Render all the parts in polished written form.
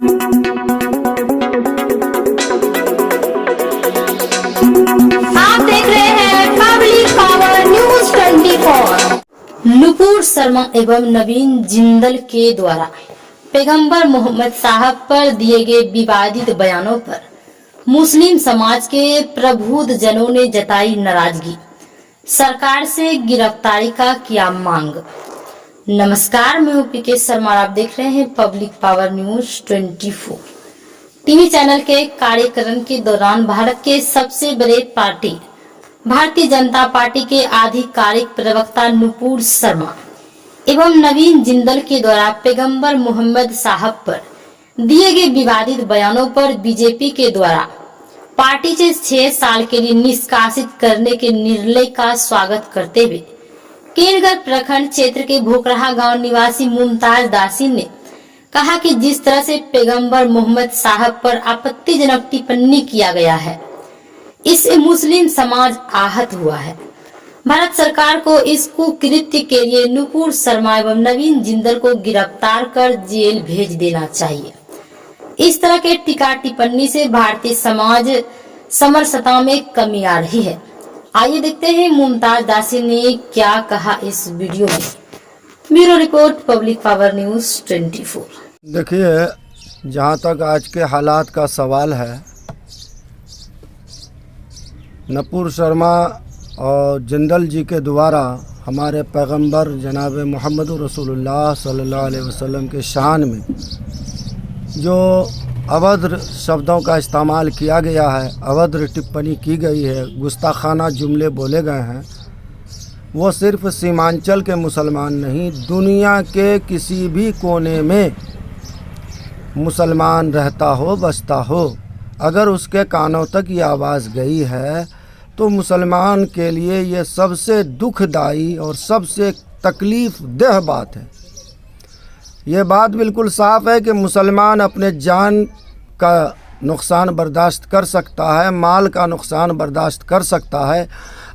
आप देख रहे हैं public power news 24। Nupur Sharma एवं नवीन जिंदल के द्वारा पैगंबर मोहम्मद साहब पर दिए गए विवादित बयानों पर मुस्लिम समाज के प्रबुद्ध जनों ने जताई नाराजगी, सरकार से गिरफ्तारी का किया मांग। नमस्कार, मैं हूं पीके शर्मा, आप देख रहे हैं public power news 24। TV channel के कार्यक्रम के दौरान भारत के सबसे बड़े पार्टी भारतीय जनता पार्टी के आधिकारिक प्रवक्ता नुपुर शर्मा एवं नवीन जिंदल के द्वारा पैगंबर मोहम्मद साहब पर दिए गए विवादित बयानों पर बीजेपी के द्वारा पार्टी से 6 साल के लिए निष्कासित करने के निर्णय का स्वागत करते हुए केरगढ़ प्रखंड क्षेत्र के भोकरहा गांव निवासी मुमताज दासी ने कहा कि जिस तरह से पैगंबर मोहम्मद साहब पर आपत्तिजनक टिप्पणी किया गया है, इससे मुस्लिम समाज आहत हुआ है। भारत सरकार को इस कुकृत्य के लिए नुपुर शर्मा एवं नवीन जिंदल को गिरफ्तार कर जेल भेज देना चाहिए। इस तरह के टीका टिप्पणी से भारतीय समाज समरसता में कमी आ रही है। आइए देखते हैं मुमताज दासी ने क्या कहा इस वीडियो में। Bureau report, public power news 24। देखिए, जहाँ तक आज के हालात का सवाल है, नुपुर शर्मा और जिंदल जी के द्वारा हमारे पैगंबर जनाब मोहम्मद रसूलुल्लाह सल्लल्लाहु अलैहि वसल्लम के शान में जो अभद्र शब्दों का इस्तेमाल किया गया है, अभद्र टिप्पणी की गई है, गुस्ताखाना जुमले बोले गए हैं, वो सिर्फ सीमांचल के मुसलमान नहीं, दुनिया के किसी भी कोने में मुसलमान रहता हो, बसता हो, अगर उसके कानों तक ये आवाज़ गई है तो मुसलमान के लिए ये सबसे दुखदाई और सबसे तकलीफ़ देह बात है। ये बात बिल्कुल साफ़ है कि मुसलमान अपने जान का नुकसान बर्दाश्त कर सकता है, माल का नुकसान बर्दाश्त कर सकता है,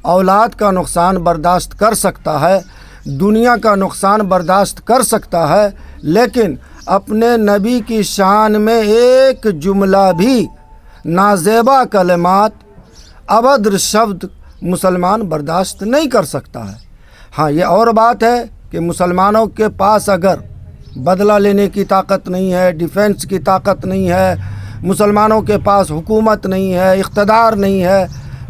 औलाद का नुकसान बर्दाश्त कर सकता है, दुनिया का नुकसान बर्दाश्त कर सकता है, लेकिन अपने नबी की शान में एक जुमला भी नाज़ेबा कलमात, अभद्र शब्द मुसलमान बर्दाश्त नहीं कर सकता है। हाँ, ये और बात है कि मुसलमानों के पास अगर बदला लेने की ताकत नहीं है, डिफेंस की ताकत नहीं है, मुसलमानों के पास हुकूमत नहीं है, इक़्तिदार नहीं है,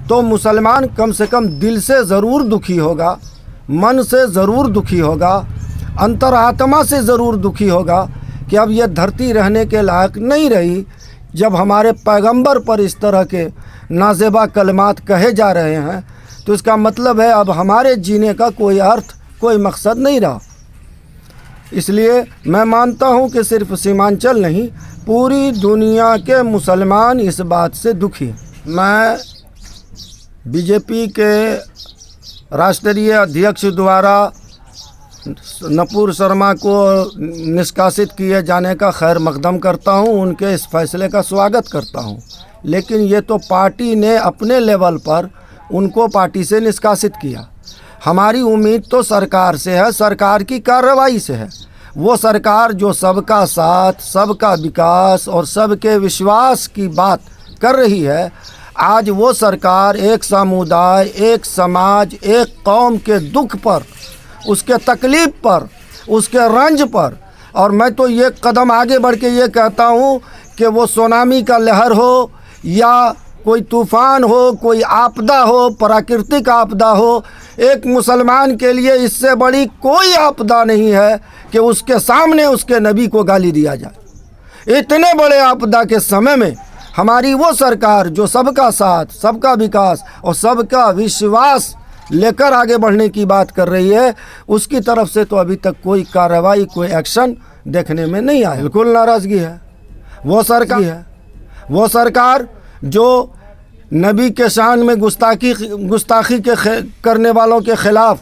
तो मुसलमान कम से कम दिल से ज़रूर दुखी होगा, मन से ज़रूर दुखी होगा, अंतरात्मा से ज़रूर दुखी होगा कि अब यह धरती रहने के लायक नहीं रही। जब हमारे पैगंबर पर इस तरह के नाज़ेबा कलमात कहे जा रहे हैं तो इसका मतलब है अब हमारे जीने का कोई अर्थ, कोई मकसद नहीं रहा। इसलिए मैं मानता हूं कि सिर्फ सीमांचल नहीं, पूरी दुनिया के मुसलमान इस बात से दुखी हैं। मैं बीजेपी के राष्ट्रीय अध्यक्ष द्वारा नुपुर शर्मा को निष्कासित किए जाने का खैर मकदम करता हूं, उनके इस फैसले का स्वागत करता हूं, लेकिन ये तो पार्टी ने अपने लेवल पर उनको पार्टी से निष्कासित किया। हमारी उम्मीद तो सरकार से है, सरकार की कार्रवाई से है। वो सरकार जो सबका साथ, सबका विकास और सबके विश्वास की बात कर रही है, आज वो सरकार एक समुदाय, एक समाज, एक कौम के दुख पर, उसके तकलीफ़ पर, उसके रंज पर, और मैं तो ये कदम आगे बढ़ के ये कहता हूँ कि वो सुनामी का लहर हो या कोई तूफ़ान हो, कोई आपदा हो, प्राकृतिक आपदा हो, एक मुसलमान के लिए इससे बड़ी कोई आपदा नहीं है कि उसके सामने उसके नबी को गाली दिया जाए। इतने बड़े आपदा के समय में हमारी वो सरकार जो सबका साथ, सबका विकास और सबका विश्वास लेकर आगे बढ़ने की बात कर रही है, उसकी तरफ से तो अभी तक कोई कार्रवाई, कोई एक्शन देखने में नहीं आया। बिल्कुल नाराज़गी है। वो सरकार जो नबी के शान में गुस्ताखी करने वालों के ख़िलाफ़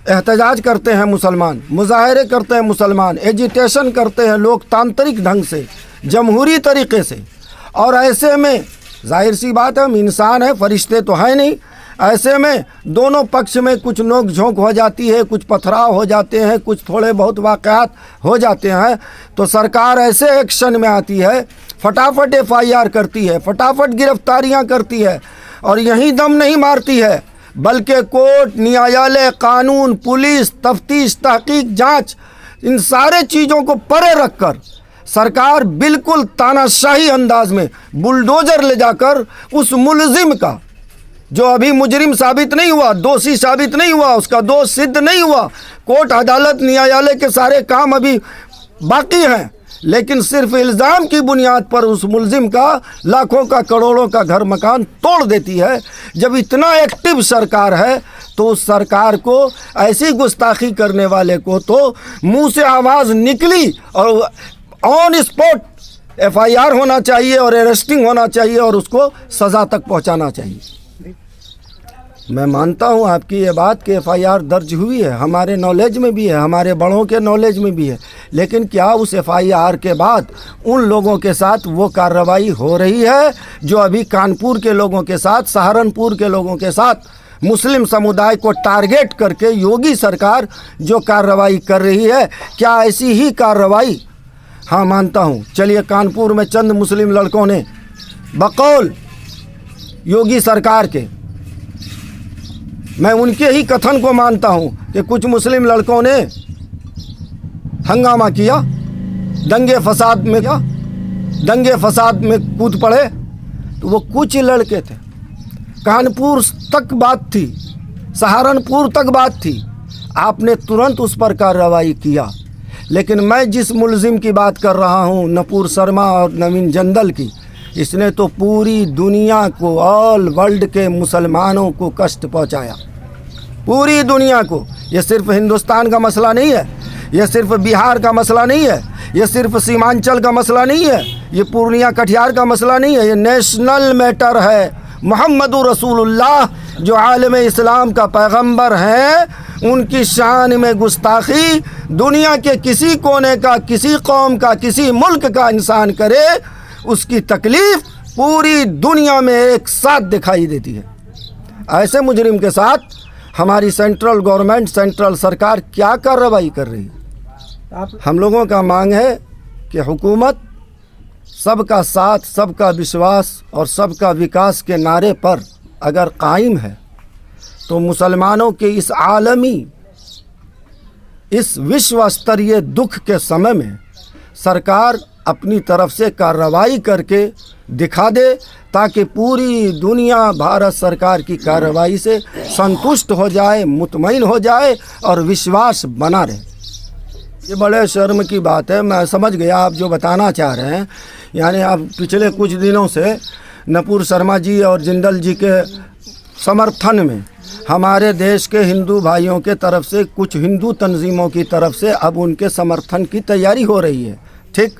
एहतजाज करते हैं मुसलमान, मुजाहरे करते हैं मुसलमान, एजिटेशन करते हैं लोकतांत्रिक ढंग से, जमहूरी तरीक़े से, और ऐसे में जाहिर सी बात है हम इंसान हैं, फरिश्ते तो हैं नहीं। ऐसे में दोनों पक्ष में कुछ नोक झोंक हो जाती है, कुछ पथराव हो जाते हैं, कुछ थोड़े बहुत वाक़यात हो जाते हैं, तो सरकार ऐसे एक्शन में आती है, फटाफट FIR करती है, फटाफट गिरफ्तारियां करती है, और यहीं दम नहीं मारती है, बल्कि कोर्ट, न्यायालय, कानून, पुलिस, तफ्तीश, तहकीक, जांच, इन सारे चीज़ों को परे रखकर सरकार बिल्कुल तानाशाही अंदाज में बुलडोजर ले जाकर उस मुलजिम का, जो अभी मुजरिम साबित नहीं हुआ, दोषी साबित नहीं हुआ, उसका दोष सिद्ध नहीं हुआ, कोर्ट, अदालत, न्यायालय के सारे काम अभी बाकी हैं, लेकिन सिर्फ इल्ज़ाम की बुनियाद पर उस मुलजिम का लाखों का, करोड़ों का घर मकान तोड़ देती है। जब इतना एक्टिव सरकार है तो उस सरकार को, ऐसी गुस्ताखी करने वाले को तो मुंह से आवाज़ निकली और ऑन स्पॉट FIR होना चाहिए और अरेस्टिंग होना चाहिए और उसको सज़ा तक पहुंचाना चाहिए। मैं मानता हूं आपकी ये बात कि FIR दर्ज हुई है, हमारे नॉलेज में भी है, हमारे बड़ों के नॉलेज में भी है, लेकिन क्या उस FIR के बाद उन लोगों के साथ वो कार्रवाई हो रही है जो अभी कानपुर के लोगों के साथ, सहारनपुर के लोगों के साथ, मुस्लिम समुदाय को टारगेट करके योगी सरकार जो कार्रवाई कर रही है, क्या ऐसी ही कार्रवाई? हाँ, मानता हूँ। चलिए, कानपुर में चंद मुस्लिम लड़कों ने बकौल योगी सरकार के, मैं उनके ही कथन को मानता हूँ कि कुछ मुस्लिम लड़कों ने हंगामा किया, दंगे फसाद में कूद पड़े, तो वो कुछ लड़के थे। कानपुर तक बात थी, सहारनपुर तक बात थी, आपने तुरंत उस पर कार्रवाई किया। लेकिन मैं जिस मुलजिम की बात कर रहा हूँ, नपूर शर्मा और नवीन जिंदल की, इसने तो पूरी दुनिया को, ऑल वर्ल्ड के मुसलमानों को कष्ट पहुँचाया, पूरी दुनिया को। ये सिर्फ हिंदुस्तान का मसला नहीं है, ये सिर्फ बिहार का मसला नहीं है, ये सिर्फ सीमांचल का मसला नहीं है, ये पूर्णिया कटिहार का मसला नहीं है, ये नेशनल मैटर है। मोहम्मदुर रसूलुल्लाह जो आलम इस्लाम का पैगंबर हैं, उनकी शान में गुस्ताखी दुनिया के किसी कोने का, किसी कौम का, किसी मुल्क का इंसान करे, उसकी तकलीफ़ पूरी दुनिया में एक साथ दिखाई देती है। ऐसे मुजरिम के साथ हमारी सेंट्रल गवर्नमेंट, सेंट्रल सरकार क्या कार्रवाई कर रही है? हम लोगों का मांग है कि हुकूमत सबका साथ, सबका विश्वास और सबका विकास के नारे पर अगर कायम है, तो मुसलमानों के इस आलमी, इस विश्व स्तरीय दुख के समय में सरकार अपनी तरफ से कार्रवाई करके दिखा दे, ताकि पूरी दुनिया भारत सरकार की कार्रवाई से संतुष्ट हो जाए, मुतमईन हो जाए और विश्वास बना रहे। ये बड़े शर्म की बात है। मैं समझ गया आप जो बताना चाह रहे हैं, यानी आप पिछले कुछ दिनों से नपूर शर्मा जी और जिंदल जी के समर्थन में हमारे देश के हिंदू भाइयों के तरफ से, कुछ हिंदू तंजीमों की तरफ से अब उनके समर्थन की तैयारी हो रही है। ठीक,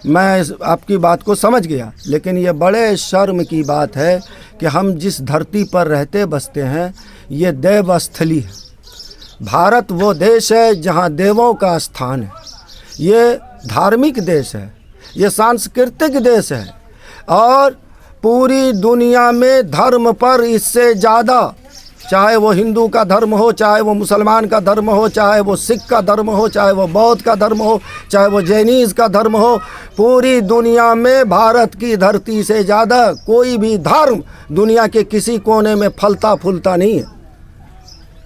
मैं आपकी बात को समझ गया, लेकिन ये बड़े शर्म की बात है कि हम जिस धरती पर रहते बसते हैं, ये देवस्थली है। भारत वो देश है जहाँ देवों का स्थान है, ये धार्मिक देश है, ये सांस्कृतिक देश है, और पूरी दुनिया में धर्म पर इससे ज़्यादा, चाहे वो हिंदू का धर्म हो, चाहे वो मुसलमान का धर्म हो, चाहे वो सिख का धर्म हो, चाहे वो बौद्ध का धर्म हो, चाहे वो जैनीज़ का धर्म हो, पूरी दुनिया में भारत की धरती से ज़्यादा कोई भी धर्म दुनिया के किसी कोने में फलता फूलता नहीं है।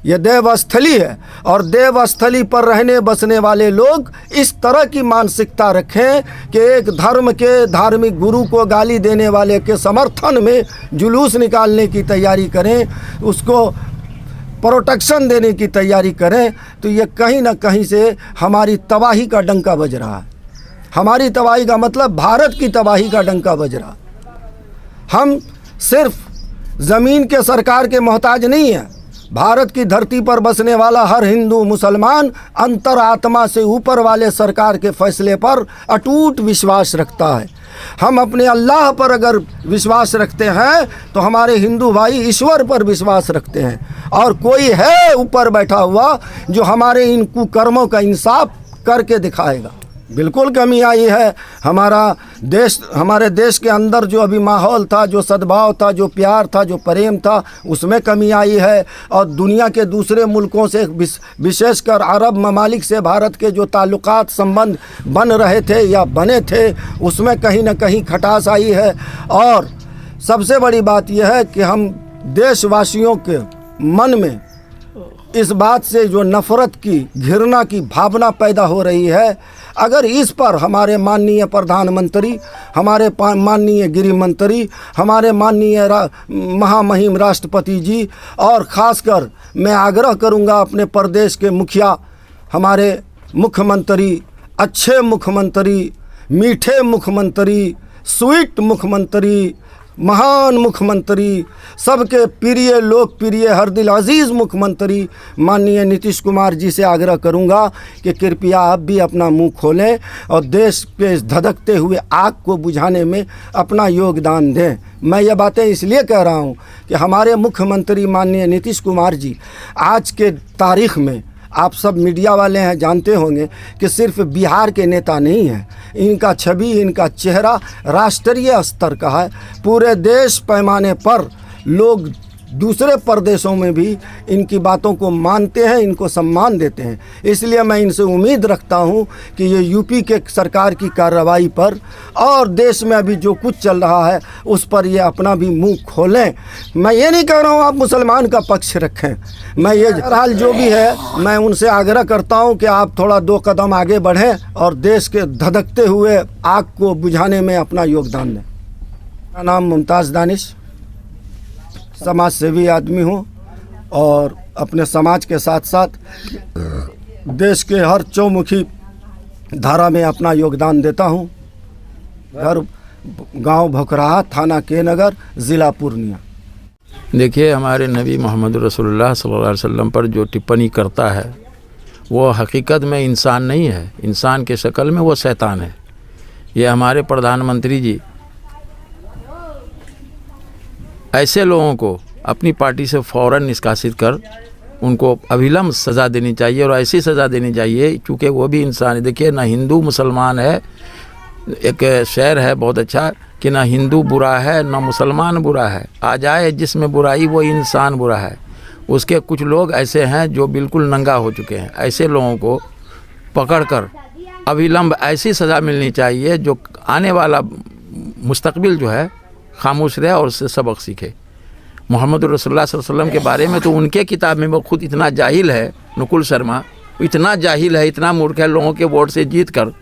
ये देवस्थली है, और देवस्थली पर रहने बसने वाले लोग इस तरह की मानसिकता रखें कि एक धर्म के धार्मिक गुरु को गाली देने वाले के समर्थन में जुलूस निकालने की तैयारी करें, उसको प्रोटेक्शन देने की तैयारी करें, तो ये कहीं ना कहीं से हमारी तबाही का डंका बज रहा है। हमारी तबाही का मतलब भारत की तबाही का डंका बज रहा। हम सिर्फ ज़मीन के सरकार के मोहताज नहीं हैं। भारत की धरती पर बसने वाला हर हिंदू मुसलमान अंतरात्मा से ऊपर वाले सरकार के फैसले पर अटूट विश्वास रखता है। हम अपने अल्लाह पर अगर विश्वास रखते हैं तो हमारे हिंदू भाई ईश्वर पर विश्वास रखते हैं, और कोई है ऊपर बैठा हुआ जो हमारे इन कुकर्मों का इंसाफ करके दिखाएगा। बिल्कुल कमी आई है। हमारे देश के अंदर जो अभी माहौल था, जो सद्भाव था, जो प्यार था, जो प्रेम था, उसमें कमी आई है। और दुनिया के दूसरे मुल्कों से, विशेषकर अरब ममालिक से भारत के जो ताल्लुकात संबंध बन रहे थे या बने थे, उसमें कहीं ना कहीं खटास आई है। और सबसे बड़ी बात यह है कि हम देशवासियों के मन में इस बात से जो नफ़रत की, घृणा की भावना पैदा हो रही है, अगर इस पर हमारे माननीय प्रधानमंत्री, हमारे माननीय गृह मंत्री, हमारे माननीय महामहिम राष्ट्रपति जी, और ख़ासकर मैं आग्रह करूंगा अपने प्रदेश के मुखिया, हमारे मुख्यमंत्री, अच्छे मुख्यमंत्री, मीठे मुख्यमंत्री, स्वीट मुख्यमंत्री, महान मुख्यमंत्री, सबके प्रिय, लोकप्रिय, हर दिल अजीज़ मुख्यमंत्री माननीय नीतीश कुमार जी से आग्रह करूंगा कि कृपया आप भी अपना मुंह खोलें और देश के इस धधकते हुए आग को बुझाने में अपना योगदान दें। मैं ये बातें इसलिए कह रहा हूं कि हमारे मुख्यमंत्री माननीय नीतीश कुमार जी आज के तारीख़ में, आप सब मीडिया वाले हैं, जानते होंगे कि सिर्फ बिहार के नेता नहीं हैं, इनका छवि, इनका चेहरा राष्ट्रीय स्तर का है। पूरे देश पैमाने पर लोग दूसरे प्रदेशों में भी इनकी बातों को मानते हैं, इनको सम्मान देते हैं। इसलिए मैं इनसे उम्मीद रखता हूं कि ये यूपी के सरकार की कार्रवाई पर और देश में अभी जो कुछ चल रहा है उस पर ये अपना भी मुंह खोलें। मैं ये नहीं कह रहा हूं आप मुसलमान का पक्ष रखें, मैं ये हाल जो भी है, मैं उनसे आग्रह करता हूं कि आप थोड़ा 2 कदम आगे बढ़ें और देश के धधकते हुए आग को बुझाने में अपना योगदान दें। मेरा नाम मुमताज़ दानिश, समाज सेवी आदमी हूँ और अपने समाज के साथ साथ देश के हर चौमुखी धारा में अपना योगदान देता हूँ। घर गांव भोकराहा, थाना के नगर, ज़िला पूर्णिया। देखिए, हमारे नबी मोहम्मद रसूलुल्लाह सल्लल्लाहु अलैहि वसल्लम पर जो टिप्पणी करता है वो हकीकत में इंसान नहीं है, इंसान के शक्ल में वो शैतान है। ये हमारे प्रधानमंत्री जी ऐसे लोगों को अपनी पार्टी से फ़ौरन निष्कासित कर उनको अविलंब सज़ा देनी चाहिए, और ऐसी सज़ा देनी चाहिए क्योंकि वो भी इंसान है। देखिए, ना हिंदू मुसलमान है, एक शेर है बहुत अच्छा कि ना हिंदू बुरा है ना मुसलमान बुरा है, आ जाए जिसमें बुराई वो इंसान बुरा है। उसके कुछ लोग ऐसे हैं जो बिल्कुल नंगा हो चुके हैं। ऐसे लोगों को पकड़कर अविलंब ऐसी सज़ा मिलनी चाहिए जो आने वाला मुस्तकबिल जो है खामोश रहे और उससे सबक सीखे। मोहम्मद रसूलुल्लाह सल्लल्लाहु अलैहि वसल्लम के बारे में तो उनके किताब में वो खुद इतना जाहिल है, नकुल शर्मा इतना जाहिल है, इतना मूर्ख है, लोगों के वोट से जीत कर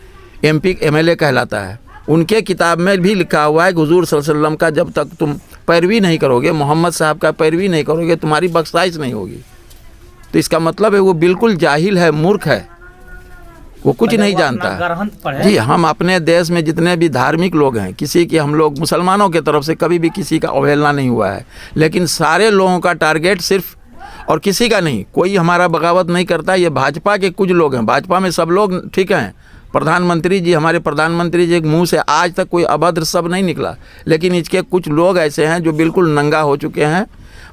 MP MLA कहलाता है। उनके किताब में भी लिखा हुआ है कि हुजूर सल्लल्लाहु अलैहि वसल्लम का जब तक तुम पैरवी नहीं करोगे, मोहम्मद साहब का पैरवी नहीं करोगे, तुम्हारी बख्शाइश नहीं होगी। तो इसका मतलब है वो बिल्कुल जाहिल है, मूर्ख है, वो कुछ नहीं जानता है। जी, हम अपने देश में जितने भी धार्मिक लोग हैं, किसी की, हम लोग मुसलमानों के तरफ से कभी भी किसी का अवहेलना नहीं हुआ है, लेकिन सारे लोगों का टारगेट सिर्फ, और किसी का नहीं, कोई हमारा बगावत नहीं करता। ये भाजपा के कुछ लोग हैं, भाजपा में सब लोग ठीक हैं। प्रधानमंत्री जी, हमारे प्रधानमंत्री जी के मुंह से आज तक कोई अभद्र शब्द नहीं निकला, लेकिन इसके कुछ लोग ऐसे हैं जो बिल्कुल नंगा हो चुके हैं।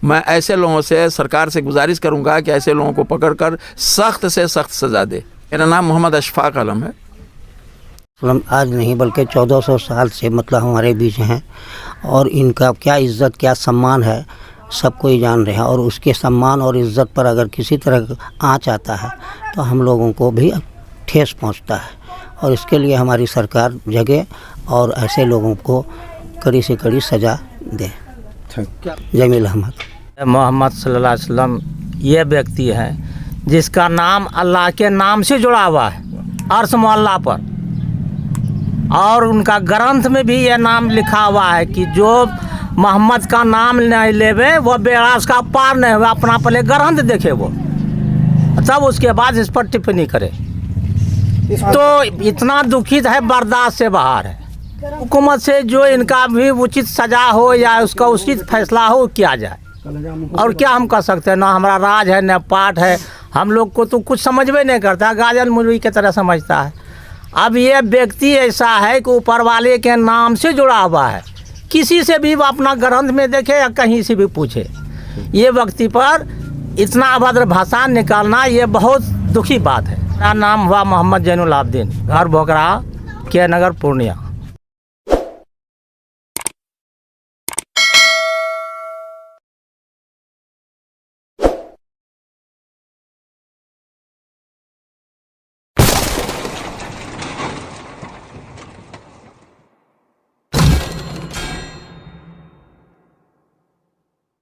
मैं ऐसे लोगों से, सरकार से गुजारिश करूंगा कि ऐसे लोगों को पकड़कर सख्त से सख्त सज़ा दे। मेरा नाम मोहम्मद अशफाक आलम है। आज नहीं बल्कि 1400 साल से मतलब हमारे बीच हैं, और इनका क्या इज़्ज़त, क्या सम्मान है, सब कोई जान रहे हैं। और उसके सम्मान और इज़्ज़त पर अगर किसी तरह आँच आता है तो हम लोगों को भी ठेस पहुंचता है, और इसके लिए हमारी सरकार जगे और ऐसे लोगों को कड़ी से कड़ी सज़ा दे। जमील अहमद। मोहम्मद सल्लल्लाहु अलैहि वसल्लम ये व्यक्ति है जिसका नाम अल्लाह के नाम से जुड़ा हुआ है अर्श मोहल्ला पर, और उनका ग्रंथ में भी ये नाम लिखा हुआ है कि जो मोहम्मद का नाम नहीं लेवे वो बेड़ा उसका पार नहीं हुआ। अपना पहले ग्रंथ देखे वो, तब उसके बाद इस पर टिप्पणी करे। तो इतना दुखित है, बर्दाश्त से बाहर है। हुकूमत से जो इनका भी उचित सज़ा हो या उसका उचित फैसला हो किया जाए। और क्या हम कर सकते हैं, ना हमारा राज है ना पाठ है, हम लोग को तो कुछ समझ में नहीं करता, गाजल मुरई की तरह समझता है। अब ये व्यक्ति ऐसा है कि ऊपर वाले के नाम से जुड़ा हुआ है, किसी से भी अपना ग्रंथ में देखे या कहीं से भी पूछे, ये व्यक्ति पर इतना अभद्र भाषा निकालना ये बहुत दुखी बात है। मेरा नाम हुआ मोहम्मद जैनुल आबदीन, घर भोकरा के नगर पूर्णिया।